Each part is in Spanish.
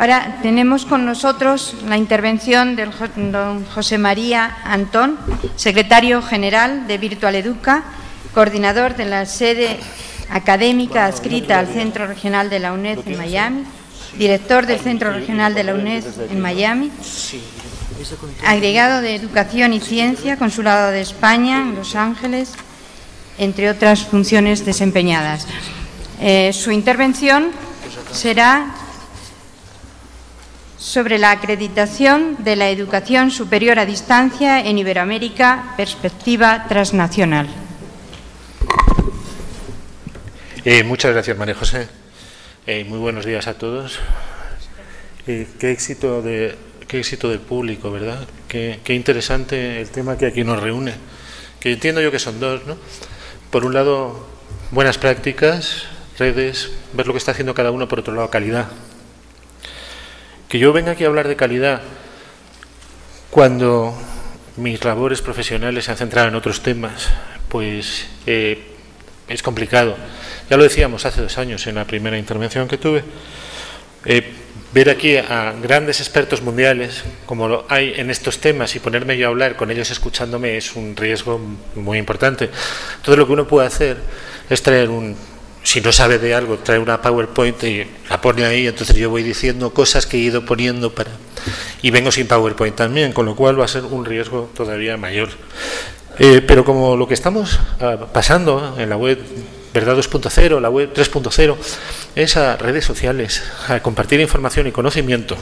Ahora tenemos con nosotros la intervención del don José María Antón, secretario general de Virtual Educa, coordinador de la sede académica adscrita al Centro Regional de la UNED en Miami, director del Centro Regional de la UNED en Miami, agregado de Educación y Ciencia, Consulado de España en Los Ángeles, entre otras funciones desempeñadas. Su intervención será sobre la acreditación de la educación superior a distancia en Iberoamérica, perspectiva transnacional. Muchas gracias, María José. Muy buenos días a todos. Qué éxito del público, ¿verdad? Qué interesante el tema que aquí nos reúne. Que entiendo yo que son dos, ¿no? Por un lado, buenas prácticas, redes, ver lo que está haciendo cada uno, por otro lado, calidad. Que yo venga aquí a hablar de calidad cuando mis labores profesionales se han centrado en otros temas, pues es complicado. Ya lo decíamos hace 2 años en la primera intervención que tuve. Ver aquí a grandes expertos mundiales, como lo hay en estos temas, y ponerme yo a hablar con ellos escuchándome es un riesgo muy importante. Todo lo que uno puede hacer es traer si no sabe de algo, trae una PowerPoint y la pone ahí, entonces yo voy diciendo cosas que he ido poniendo y vengo sin PowerPoint también, con lo cual va a ser un riesgo todavía mayor. Pero como lo que estamos pasando en la web Verdad 2.0, la web 3.0, es a redes sociales, a compartir información y conocimiento.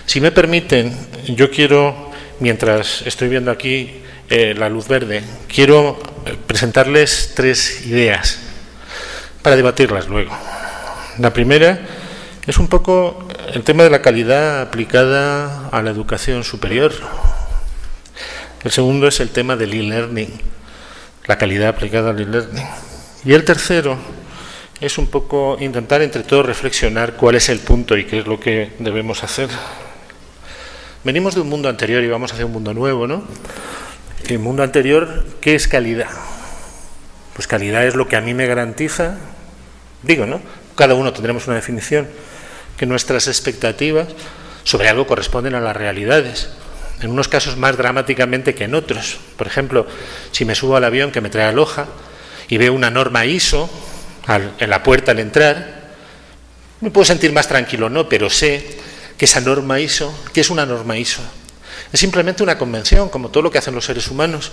Si me permiten, yo quiero, mientras estoy viendo aquí la luz verde, quiero presentarles 3 ideas para debatirlas luego. La primera es un poco el tema de la calidad aplicada a la educación superior. El segundo es el tema del e-learning, la calidad aplicada al e-learning. Y el tercero es un poco intentar entre todos reflexionar cuál es el punto y qué es lo que debemos hacer. Venimos de un mundo anterior y vamos hacia un mundo nuevo, ¿no? El mundo anterior, ¿qué es calidad? Pues calidad es lo que a mí me garantiza, ¿no? Cada uno tendremos una definición, que nuestras expectativas sobre algo corresponden a las realidades. En unos casos más dramáticamente que en otros. Por ejemplo, si me subo al avión que me trae a Loja y veo una norma ISO en la puerta al entrar, me puedo sentir más tranquilo, ¿no? Pero sé que esa norma ISO, ¿qué es una norma ISO? Es simplemente una convención, como todo lo que hacen los seres humanos.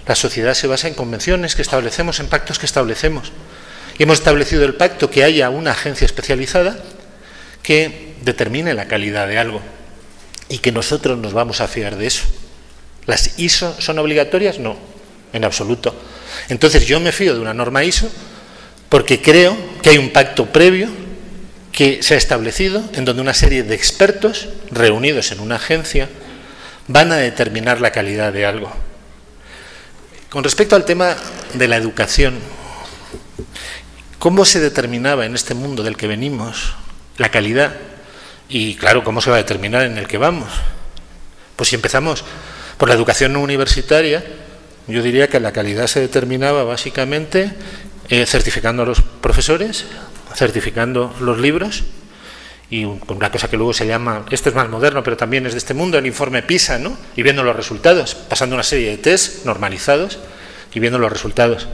La sociedad se basa en convenciones que establecemos, en pactos que establecemos. Y hemos establecido el pacto que haya una agencia especializada que determine la calidad de algo y que nosotros nos vamos a fiar de eso. ¿Las ISO son obligatorias? No, en absoluto. Entonces yo me fío de una norma ISO porque creo que hay un pacto previo que se ha establecido en donde una serie de expertos reunidos en una agencia van a determinar la calidad de algo. Con respecto al tema de la educación, ¿cómo se determinaba en este mundo del que venimos la calidad? Y claro, ¿cómo se va a determinar en el que vamos? Pues si empezamos por la educación no universitaria, yo diría que la calidad se determinaba básicamente certificando a los profesores, certificando los libros y con una cosa que luego se llama, esto es más moderno pero también es de este mundo, el informe PISA, ¿no? Y viendo los resultados, pasando una serie de test normalizados y viendo los resultados.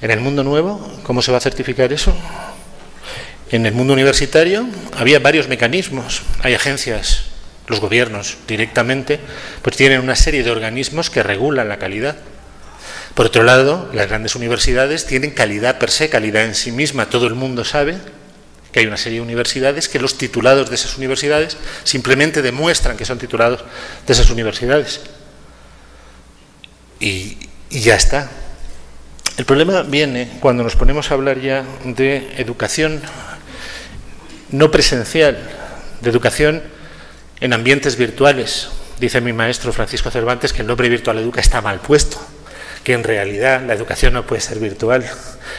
En el mundo nuevo, ¿cómo se va a certificar eso? En el mundo universitario había varios mecanismos. Hay agencias, los gobiernos directamente, pues tienen una serie de organismos que regulan la calidad. Por otro lado, las grandes universidades tienen calidad per se, calidad en sí misma. Todo el mundo sabe que hay una serie de universidades que los titulados de esas universidades simplemente demuestran que son titulados de esas universidades. Y ya está. El problema viene cuando nos ponemos a hablar ya de educación no presencial, de educación en ambientes virtuales. Dice mi maestro Francisco Cervantes que el nombre Virtual Educa está mal puesto, que en realidad la educación no puede ser virtual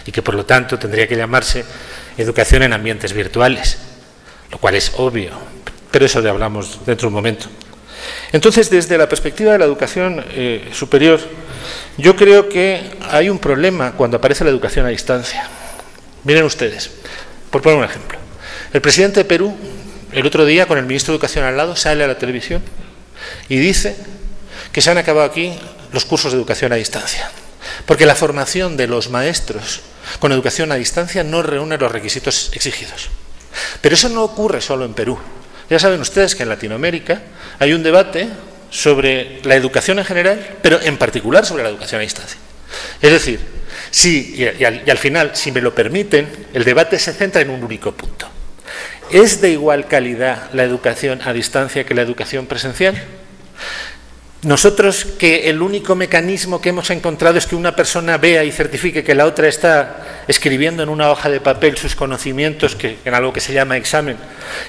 y que por lo tanto tendría que llamarse educación en ambientes virtuales, lo cual es obvio, pero eso ya hablamos dentro de un momento. Entonces, desde la perspectiva de la educación superior, yo creo que hay un problema cuando aparece la educación a distancia. Miren ustedes, por poner un ejemplo, el presidente de Perú el otro día, con el ministro de Educación al lado, sale a la televisión y dice que se han acabado aquí los cursos de educación a distancia, porque la formación de los maestros con educación a distancia no reúne los requisitos exigidos. Pero eso no ocurre solo en Perú. Ya saben ustedes que en Latinoamérica hay un debate sobre la educación en general, pero en particular sobre la educación a distancia. Es decir, y al final, si me lo permiten, el debate se centra en un único punto. ¿Es de igual calidad la educación a distancia que la educación presencial? Nosotros, que el único mecanismo que hemos encontrado es que una persona vea y certifique que la otra está escribiendo en una hoja de papel sus conocimientos, en algo que se llama examen,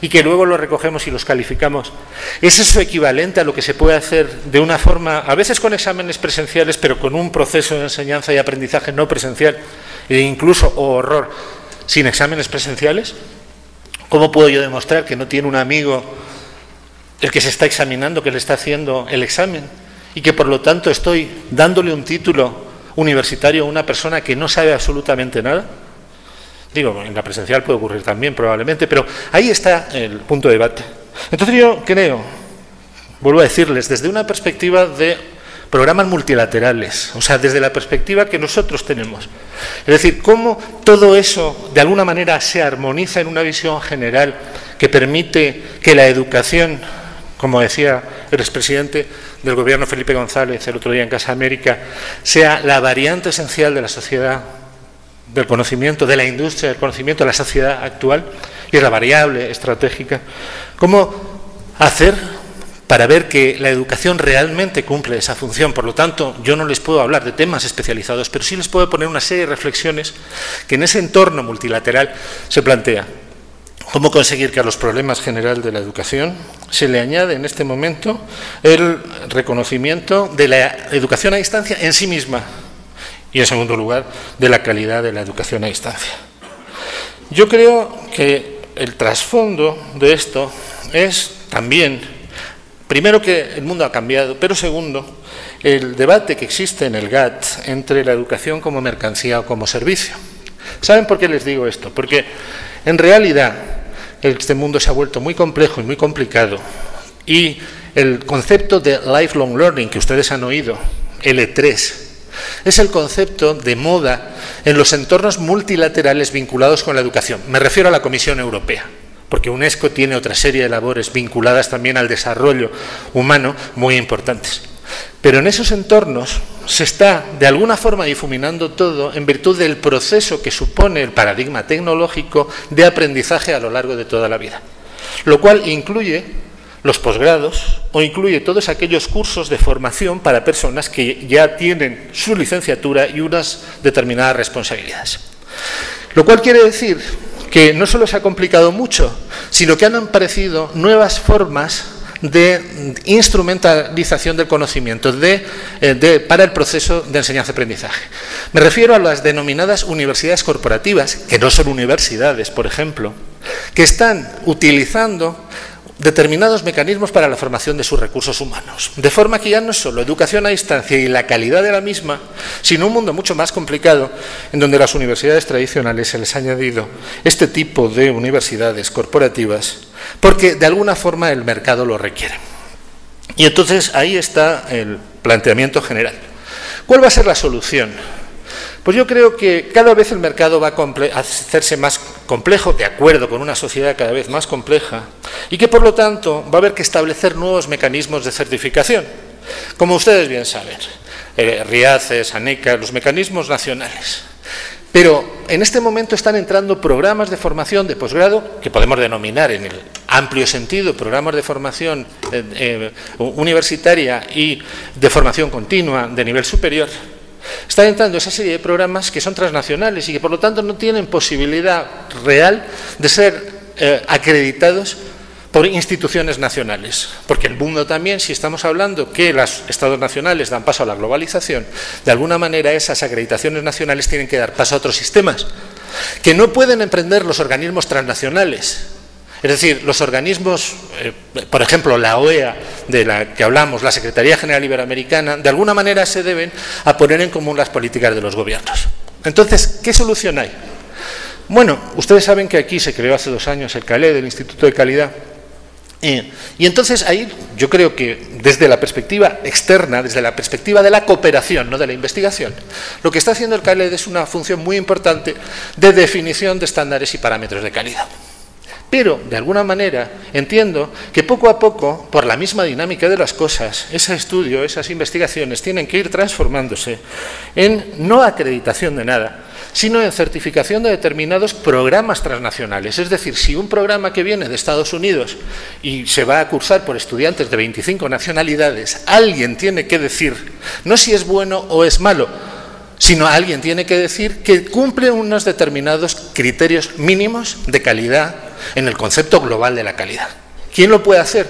y que luego los recogemos y los calificamos, ¿es eso equivalente a lo que se puede hacer de una forma, a veces con exámenes presenciales, pero con un proceso de enseñanza y aprendizaje no presencial, e incluso, oh horror, sin exámenes presenciales? ¿Cómo puedo yo demostrar que no tiene un amigo el que se está examinando, que le está haciendo el examen, y que por lo tanto estoy dándole un título universitario a una persona que no sabe absolutamente nada? Digo, en la presencial puede ocurrir también probablemente, pero ahí está el punto de debate. Entonces yo creo, vuelvo a decirles, desde una perspectiva de programas multilaterales, o sea, desde la perspectiva que nosotros tenemos, es decir, cómo todo eso de alguna manera se armoniza en una visión general que permite que la educación, como decía el expresidente del gobierno Felipe González el otro día en Casa América, sea la variante esencial de la sociedad del conocimiento, de la industria del conocimiento, de la sociedad actual, y es la variable estratégica. ¿Cómo hacer para ver que la educación realmente cumple esa función? Por lo tanto, yo no les puedo hablar de temas especializados, pero sí les puedo poner una serie de reflexiones que en ese entorno multilateral se plantea. ¿Cómo conseguir que a los problemas generales de la educación se le añade en este momento el reconocimiento de la educación a distancia en sí misma? Y en segundo lugar, de la calidad de la educación a distancia. Yo creo que el trasfondo de esto es también, primero, que el mundo ha cambiado, pero segundo, el debate que existe en el GATT entre la educación como mercancía o como servicio. ¿Saben por qué les digo esto? Porque en realidad este mundo se ha vuelto muy complejo y muy complicado, y el concepto de lifelong learning que ustedes han oído, L3, es el concepto de moda en los entornos multilaterales vinculados con la educación. Me refiero a la Comisión Europea, porque UNESCO tiene otra serie de labores vinculadas también al desarrollo humano muy importantes. Pero en esos entornos se está de alguna forma difuminando todo en virtud del proceso que supone el paradigma tecnológico de aprendizaje a lo largo de toda la vida, lo cual incluye los posgrados o incluye todos aquellos cursos de formación para personas que ya tienen su licenciatura y unas determinadas responsabilidades. Lo cual quiere decir que no solo se ha complicado mucho, sino que han aparecido nuevas formas de instrumentalización del conocimiento para el proceso de enseñanza-aprendizaje. Me refiero a las denominadas universidades corporativas, que no son universidades, por ejemplo, que están utilizando determinados mecanismos para la formación de sus recursos humanos. De forma que ya no es solo educación a distancia y la calidad de la misma, sino un mundo mucho más complicado, en donde a las universidades tradicionales se les ha añadido este tipo de universidades corporativas, porque de alguna forma el mercado lo requiere. Y entonces ahí está el planteamiento general. ¿Cuál va a ser la solución? Pues yo creo que cada vez el mercado va a hacerse más complejo, de acuerdo con una sociedad cada vez más compleja, y que por lo tanto va a haber que establecer nuevos mecanismos de certificación, como ustedes bien saben, RIACES, ANECA, los mecanismos nacionales. Pero en este momento están entrando programas de formación de posgrado, que podemos denominar en el amplio sentido programas de formación universitaria y de formación continua de nivel superior. Están entrando esa serie de programas que son transnacionales y que por lo tanto no tienen posibilidad real de ser acreditados por instituciones nacionales, porque el mundo también, si estamos hablando que los estados nacionales dan paso a la globalización, de alguna manera esas acreditaciones nacionales tienen que dar paso a otros sistemas, que no pueden emprender los organismos transnacionales. Es decir, los organismos, por ejemplo, la OEA, de la que hablamos, la Secretaría General Iberoamericana, de alguna manera se deben a poner en común las políticas de los gobiernos. Entonces, ¿qué solución hay? Bueno, ustedes saben que aquí se creó hace 2 años el CALED, el Instituto de Calidad, Y entonces ahí yo creo que desde la perspectiva externa, desde la perspectiva de la cooperación, no de la investigación, lo que está haciendo el CALED es una función muy importante de definición de estándares y parámetros de calidad. Pero, de alguna manera, entiendo que poco a poco, por la misma dinámica de las cosas, ese estudio, esas investigaciones tienen que ir transformándose en no acreditación de nada, sino en certificación de determinados programas transnacionales. Es decir, si un programa que viene de Estados Unidos y se va a cursar por estudiantes de 25 nacionalidades, alguien tiene que decir, no si es bueno o es malo, sino alguien tiene que decir que cumple unos determinados criterios mínimos de calidad en el concepto global de la calidad. ¿Quién lo puede hacer?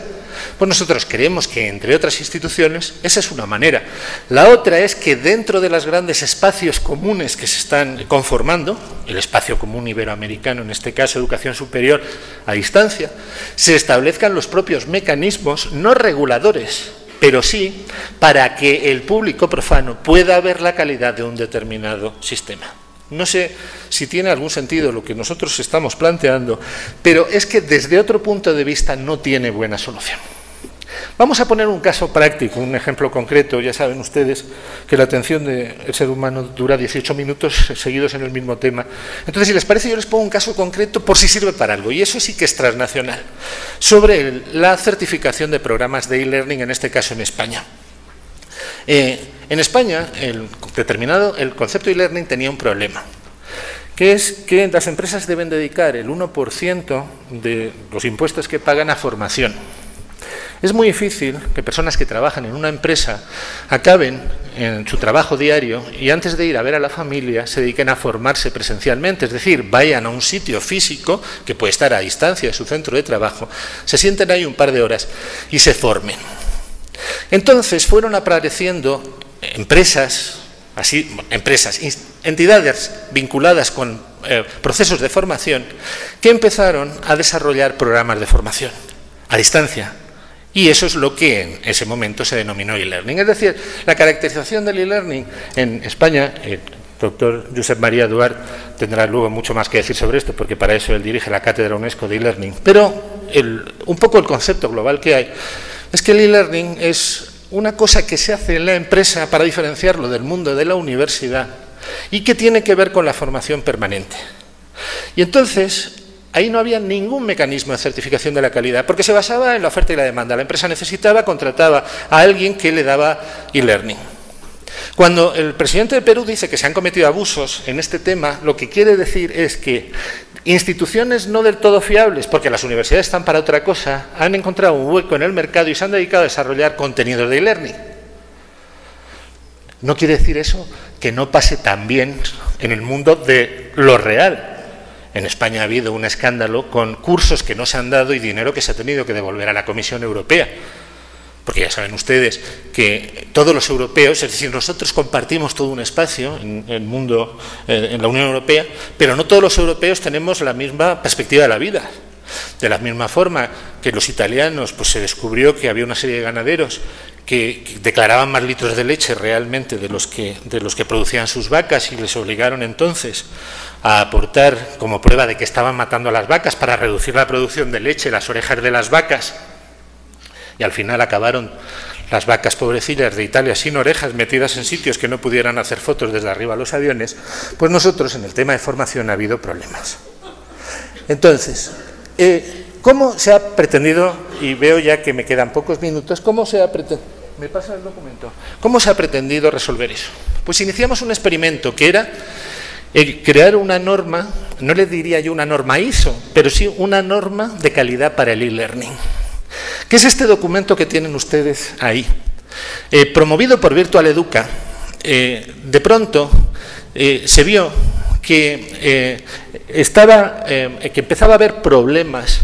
Pues nosotros creemos que, entre otras instituciones, esa es una manera. La otra es que dentro de los grandes espacios comunes que se están conformando, el espacio común iberoamericano, en este caso educación superior a distancia, se establezcan los propios mecanismos no reguladores, pero sí para que el público profano pueda ver la calidad de un determinado sistema. No sé si tiene algún sentido lo que nosotros estamos planteando, pero es que desde otro punto de vista no tiene buena solución. Vamos a poner un caso práctico, un ejemplo concreto. Ya saben ustedes que la atención del ser humano dura 18 minutos seguidos en el mismo tema. Entonces, si les parece, yo les pongo un caso concreto por si sirve para algo, y eso sí que es transnacional, sobre la certificación de programas de e-learning, en este caso en España. En España, el concepto de e-learning tenía un problema, que es que las empresas deben dedicar el 1% de los impuestos que pagan a formación. Es muy difícil que personas que trabajan en una empresa acaben en su trabajo diario y antes de ir a ver a la familia se dediquen a formarse presencialmente, es decir, vayan a un sitio físico que puede estar a distancia de su centro de trabajo, se sienten ahí un par de horas y se formen. Entonces fueron apareciendo entidades vinculadas con procesos de formación que empezaron a desarrollar programas de formación a distancia. Y eso es lo que en ese momento se denominó e-learning. Es decir, la caracterización del e-learning en España, el doctor Josep María Duart tendrá luego mucho más que decir sobre esto, porque para eso él dirige la Cátedra UNESCO de e-learning. Pero un poco el concepto global que hay es que el e-learning es una cosa que se hace en la empresa para diferenciarlo del mundo de la universidad y que tiene que ver con la formación permanente. Y entonces, ahí no había ningún mecanismo de certificación de la calidad, porque se basaba en la oferta y la demanda. La empresa necesitaba, contrataba a alguien que le daba e-learning. Cuando el presidente de Perú dice que se han cometido abusos en este tema, lo que quiere decir es que instituciones no del todo fiables, porque las universidades están para otra cosa, han encontrado un hueco en el mercado y se han dedicado a desarrollar contenidos de e-learning. No quiere decir eso que no pase también en el mundo de lo real. En España ha habido un escándalo con cursos que no se han dado y dinero que se ha tenido que devolver a la Comisión Europea. Porque ya saben ustedes que todos los europeos, es decir, nosotros compartimos todo un espacio en el mundo, en la Unión Europea, pero no todos los europeos tenemos la misma perspectiva de la vida. De la misma forma que los italianos, pues se descubrió que había una serie de ganaderos que declaraban más litros de leche realmente de los que producían sus vacas y les obligaron entonces a aportar como prueba de que estaban matando a las vacas para reducir la producción de leche las orejas de las vacas. Y al final acabaron las vacas pobrecillas de Italia sin orejas, metidas en sitios que no pudieran hacer fotos desde arriba a los aviones. Pues nosotros en el tema de formación ha habido problemas. Entonces, ¿cómo se ha pretendido, y veo ya que me quedan pocos minutos, cómo se ha pretendido, me pasa el documento, cómo se ha pretendido resolver eso? Pues iniciamos un experimento que era crear una norma, no le diría yo una norma ISO, pero sí una norma de calidad para el e-learning. ¿Qué es este documento que tienen ustedes ahí? Promovido por Virtual Educa, de pronto se vio que empezaba a haber problemas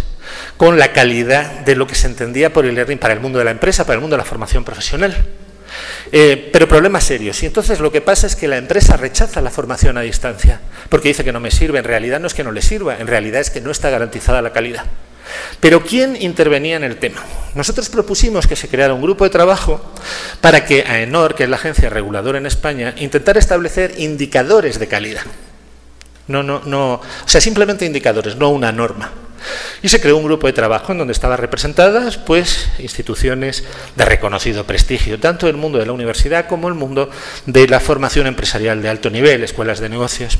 con la calidad de lo que se entendía por e-learning para el mundo de la empresa, para el mundo de la formación profesional. Pero problemas serios. Y entonces lo que pasa es que la empresa rechaza la formación a distancia, porque dice que no me sirve. En realidad no es que no le sirva, en realidad es que no está garantizada la calidad. Pero ¿quién intervenía en el tema? Nosotros propusimos que se creara un grupo de trabajo para que AENOR, que es la agencia reguladora en España, intentara establecer indicadores de calidad. O sea, simplemente indicadores, no una norma. Y se creó un grupo de trabajo en donde estaban representadas pues, instituciones de reconocido prestigio, tanto el mundo de la universidad como el mundo de la formación empresarial de alto nivel, escuelas de negocios.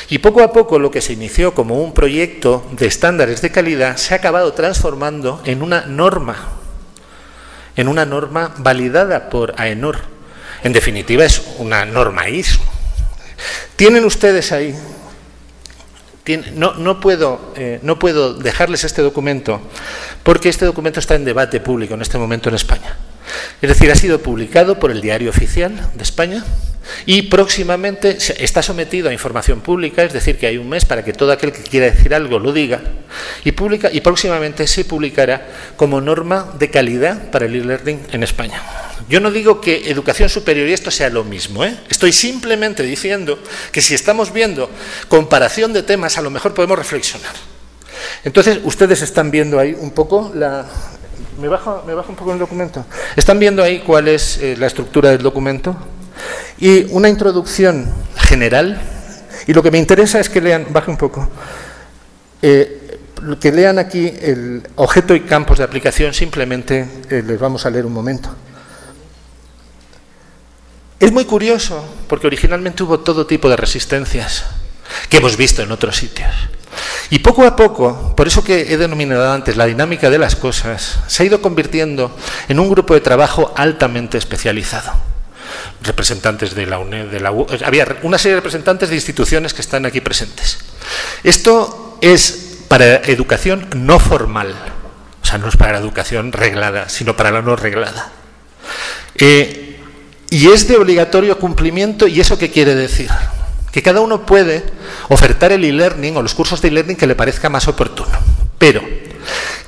Y poco a poco lo que se inició como un proyecto de estándares de calidad se ha acabado transformando en una norma validada por AENOR. En definitiva, es una norma ISO. Tienen ustedes ahí, no puedo dejarles este documento porque este documento está en debate público en este momento en España. Es decir, ha sido publicado por el Diario Oficial de España y próximamente está sometido a información pública, es decir, que hay un mes para que todo aquel que quiera decir algo lo diga, y próximamente se publicará como norma de calidad para el e-learning en España. Yo no digo que educación superior y esto sea lo mismo, ¿eh? Estoy simplemente diciendo que si estamos viendo comparación de temas, a lo mejor podemos reflexionar. Entonces, ustedes están viendo ahí un poco la... ¿Me bajo un poco el documento? ¿Están viendo ahí cuál es la estructura del documento? Y una introducción general, y lo que me interesa es que lean, baje un poco, que lean aquí el objeto y campos de aplicación, simplemente les vamos a leer un momento. Es muy curioso, porque originalmente hubo todo tipo de resistencias que hemos visto en otros sitios. Y poco a poco, por eso que he denominado antes la dinámica de las cosas, se ha ido convirtiendo en un grupo de trabajo altamente especializado. Representantes de la UNED, de la U, había una serie de representantes de instituciones que están aquí presentes. Esto es para educación no formal, o sea, no es para la educación reglada, sino para la no reglada. Y es de obligatorio cumplimiento, ¿y eso qué quiere decir? Que cada uno puede ofertar el e-learning o los cursos de e-learning que le parezca más oportuno, pero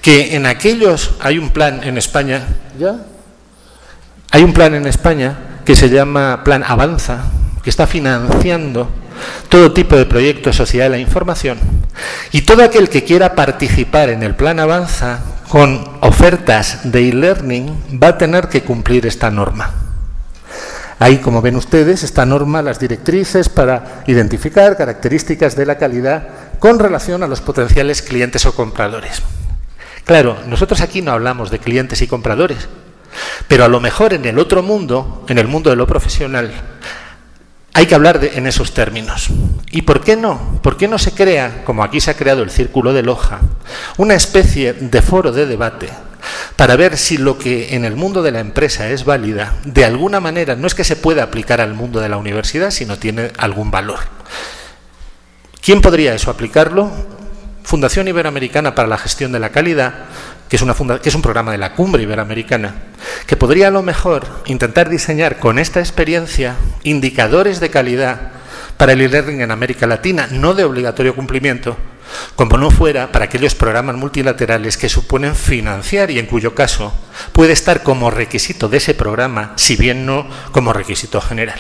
que en aquellos, hay un plan en España, hay un plan en España que se llama Plan Avanza, que está financiando todo tipo de proyectos sociedad de la información, y todo aquel que quiera participar en el Plan Avanza con ofertas de e-learning va a tener que cumplir esta norma. Ahí, como ven ustedes, esta norma, las directrices para identificar características de la calidad con relación a los potenciales clientes o compradores. Claro, nosotros aquí no hablamos de clientes y compradores, pero a lo mejor en el otro mundo, en el mundo de lo profesional, hay que hablar en esos términos. ¿Y por qué no? ¿Por qué no se crea, como aquí se ha creado el Círculo de Loja, una especie de foro de debate para ver si lo que en el mundo de la empresa es válida, de alguna manera no es que se pueda aplicar al mundo de la universidad, sino tiene algún valor? ¿Quién podría eso aplicarlo? Fundación Iberoamericana para la Gestión de la Calidad, que es un programa de la Cumbre Iberoamericana, que podría a lo mejor intentar diseñar con esta experiencia indicadores de calidad para el e-learning en América Latina, no de obligatorio cumplimiento, como no fuera para aquellos programas multilaterales que suponen financiar y en cuyo caso puede estar como requisito de ese programa, si bien no como requisito general.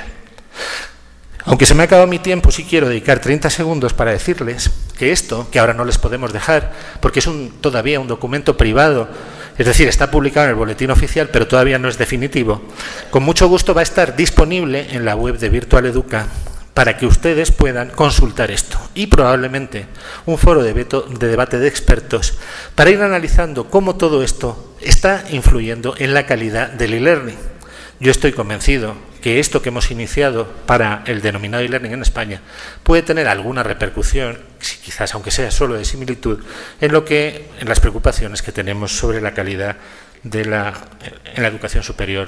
Aunque se me ha acabado mi tiempo, sí quiero dedicar 30 segundos para decirles que esto, que ahora no les podemos dejar, porque es todavía un documento privado, es decir, está publicado en el boletín oficial, pero todavía no es definitivo, con mucho gusto va a estar disponible en la web de Virtual Educa, para que ustedes puedan consultar esto y probablemente un foro de debate de expertos para ir analizando cómo todo esto está influyendo en la calidad del e-learning. Yo estoy convencido que esto que hemos iniciado para el denominado e-learning en España puede tener alguna repercusión, quizás aunque sea solo de similitud, en las preocupaciones que tenemos sobre la calidad en la educación superior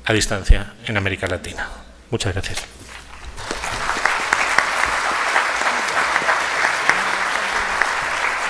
a distancia en América Latina. Muchas gracias.